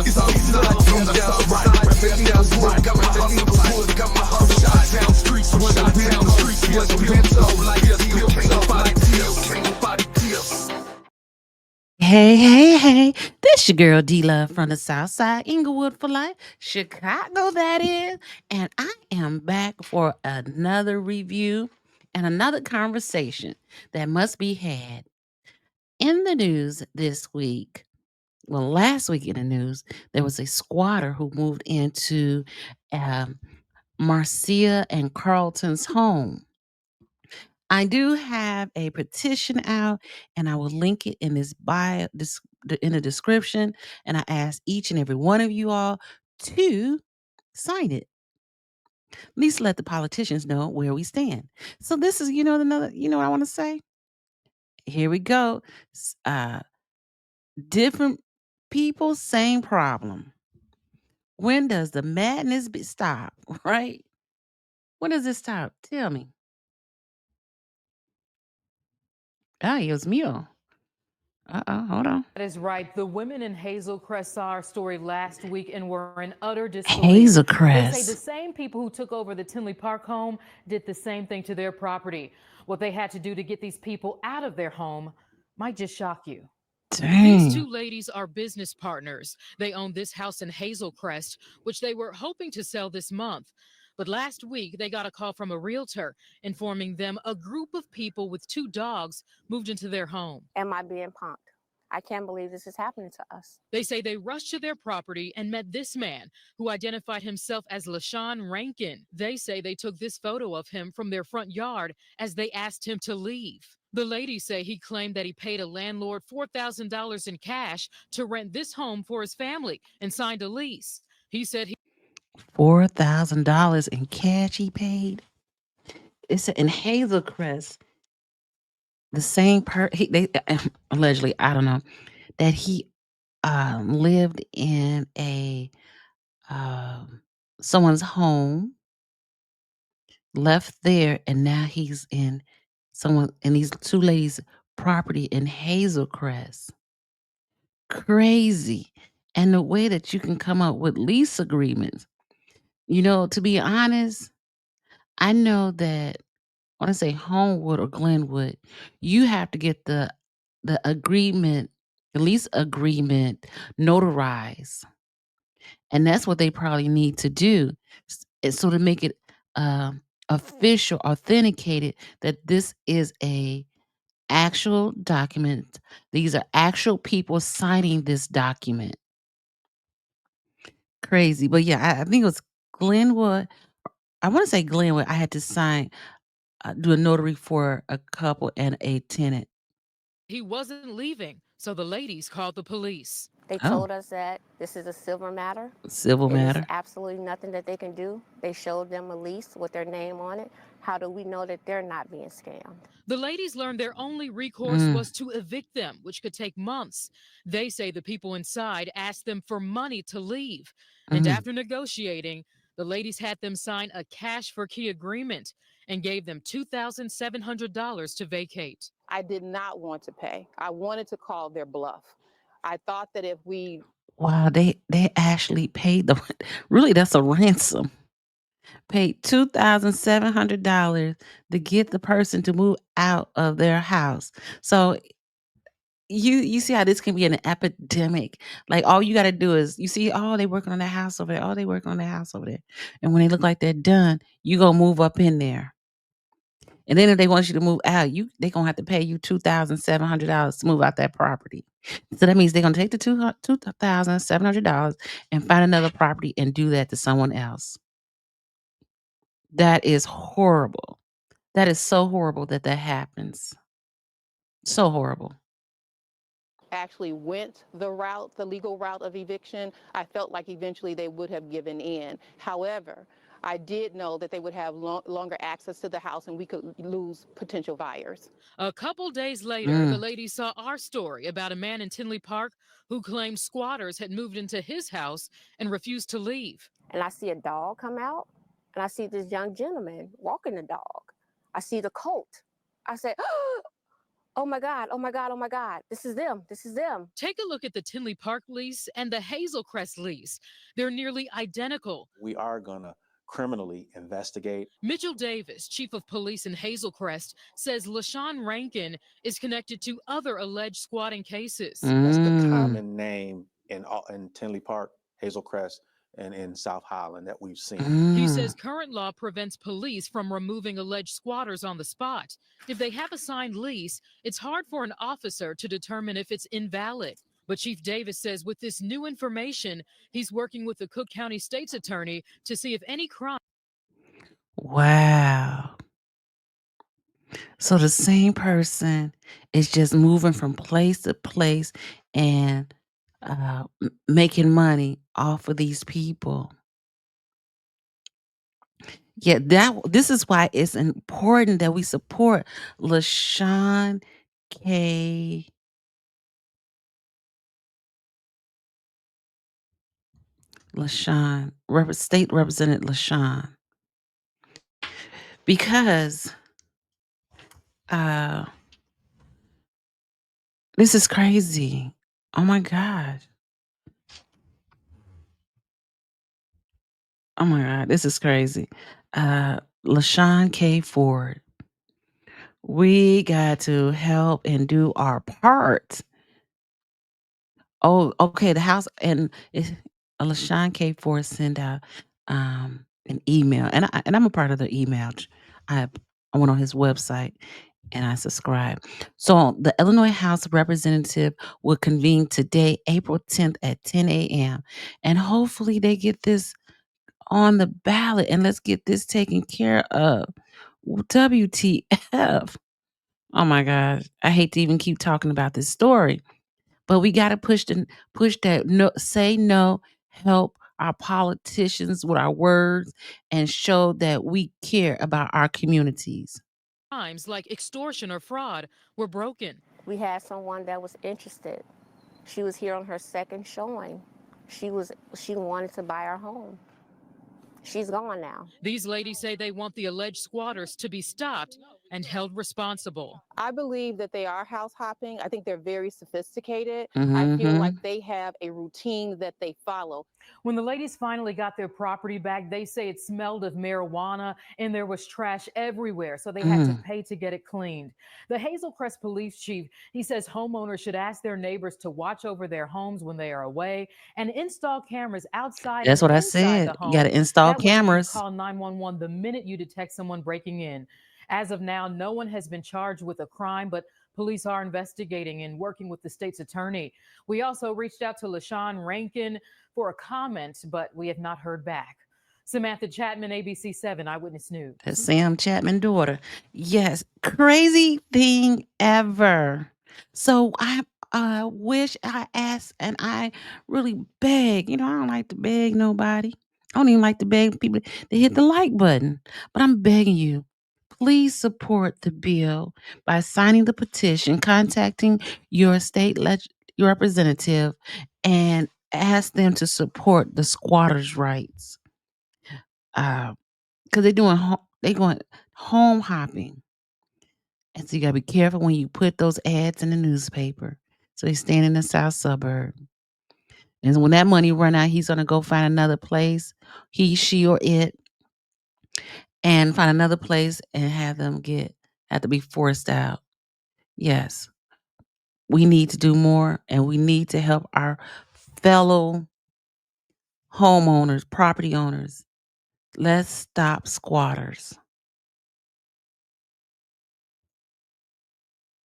It's all love from the south side. Reppin' down right, got my hustle wood, got my hustle shot down streets, swing down the streets, yeah, the pencil like this, still can't nobody tips, can't nobody tips. Hey, hey, hey. This your girl D Love from the South Side, Inglewood for life, Chicago, that is. And I am back for another review and another conversation that must be had. In the news this week, well, last week in the news, there was a squatter who moved into um, Marcia and Carlton's home. I do have a petition out, and I will link it in this bio, in the description. And I ask each and every one of you all to sign it. At least let the politicians know where we stand. So this is, another. You know what I want to say? Here we go. Different people, same problem. When does the madness stop? Right? When does it stop? Tell me. Ah, it was Mio. Hold on. That is right. The women in Hazel Crest saw our story last week and were in utter disbelief. Hazel They say the Crest. same people who took over the Tinley Park home did the same thing to their property. What they had to do to get these people out of their home might just shock you. These two Dang. ladies are business partners. They own this house in Hazel Crest, which they were hoping to sell this month. But last week, they got a call from a realtor informing them a group of people with two dogs moved into their home. Am I being punked? I can't believe this is happening to us. They say they rushed to their property and met this man who identified himself as LaShawn Rankin. They say they took this photo of him from their front yard as they asked him to leave. The ladies say he claimed that he paid a landlord $4,000 in cash to rent this home for his family and signed a lease. He said he $4,000 in cash he paid. It's in Hazel Crest. The same they allegedly, I don't know, that he lived in a someone's home, left there, and now he's in these two ladies' property in Hazel Crest. Crazy. And the way that you can come up with lease agreements. To be honest, I know that when I say Homewood or Glenwood, you have to get the agreement, the lease agreement notarized. And that's what they probably need to do. So to make it official, authenticated that this is a actual document. These are actual people signing this document. Crazy. But yeah, I think it was Glenwood. I want to say Glenwood. I had to do a notary for a couple and a tenant. wasn't leaving, so the ladies called the police. They Oh, told us that this is a civil matter. civil It is matter. absolutely nothing that they can do. They showed them a lease with their name on it. How do we know that they're not being scammed? The ladies learned their only recourse was to evict them, which could take months. They say the people inside asked them for money to leave. And Mm. after negotiating, the ladies had them sign a cash for key agreement and gave them $2,700 to vacate. I did not want to pay. I wanted to call their bluff. I thought that if we Wow, they actually paid the really that's a ransom. Paid $2,700 to get the person to move out of their house. So you see how this can be an epidemic. Like all you gotta do is you see, oh, they working on their house over there. Oh, they working on their house over there. And when they look like they're done, you gonna move up in there. And then if they want you to move out, they gonna have to pay you $2,700 to move out that property. So that means they're gonna take the $2,700 and find another property and do that to someone else. That is horrible. That is so horrible that happens. So horrible. actually went the legal route of eviction, I felt like eventually they would have given in. However, I did know that they would have longer access to the house and we could lose potential buyers. A couple days later, the ladies saw our story about a man in Tinley Park who claimed squatters had moved into his house and refused to leave. And I see a dog come out, and I see this young gentleman walking the dog. I see the coat. I said, oh, oh my God, oh my God, oh my God, this is them, this is them. Take a look at the Tinley Park lease and the Hazelcrest lease. They're nearly identical. We are going to criminally investigate. Mitchell Davis, chief of police in Hazelcrest, says LaShawn Rankin is connected to other alleged squatting cases. That's the Mm. common name in Tinley Park, Hazelcrest, and in South Highland that we've seen. He Mm. says current law prevents police from removing alleged squatters on the spot. If they have a signed lease, it's hard for an officer to determine if it's invalid. But Chief Davis says with this new information, he's working with the Cook County State's attorney to see if any crime. Wow. So the same person is just moving from place to place and making money off of these people. Yeah, this is why it's important that we support LaShawn K. State Representative LaShawn, because uh, this is crazy. Oh my God. Oh my God, this is crazy. LaShawn K. Ford, we got to help and do our part. Oh, okay. The house and LaShawn K. Ford sent out an email, and I'm a part of the email. I went on his website and I subscribed. So the Illinois House of Representative will convene today, April 10th at 10 a.m. And hopefully they get this on the ballot and let's get this taken care of. WTF. Oh my God. I hate to even keep talking about this story, but we got to push that no, say no, help our politicians with our words and show that we care about our communities. Crimes like extortion or fraud were broken. We had someone that was interested. She was here on her second showing. She wanted to buy our home. She's gone now. These ladies say they want the alleged squatters to be stopped and held responsible. I believe that they are house hopping. I think they're very sophisticated. I Mm-hmm. feel like they have a routine that they follow. When the ladies finally got their property back, they say it smelled of marijuana and there was trash everywhere, so they had to pay to get it cleaned. The Hazelcrest police chief, he says homeowners should ask their neighbors to watch over their homes when they are away and install cameras outside That's and what I inside said. the You got home. to install That way you can cameras. call 911 the minute you detect someone breaking in. As of now, no one has been charged with a crime, but police are investigating and working with the state's attorney. We also reached out to LaShawn Rankin for a comment, but we have not heard back. Samantha Chapman, ABC 7 Eyewitness News. That's Sam Chapman's daughter. Yes, crazy thing ever. So I wish I asked and I really beg. I don't like to beg nobody. I don't even like to beg people to hit the like button. But I'm begging you, please support the bill by signing the petition, contacting your state your representative, and ask them to support the squatters' rights. Because they going home hopping. And so you gotta be careful when you put those ads in the newspaper. So he's staying in the south suburb. And when that money run out, he's gonna go find another place, he, she, or it, and find another place and have to be forced out. Yes. We need to do more and we need to help our fellow homeowners, property owners. Let's stop squatters.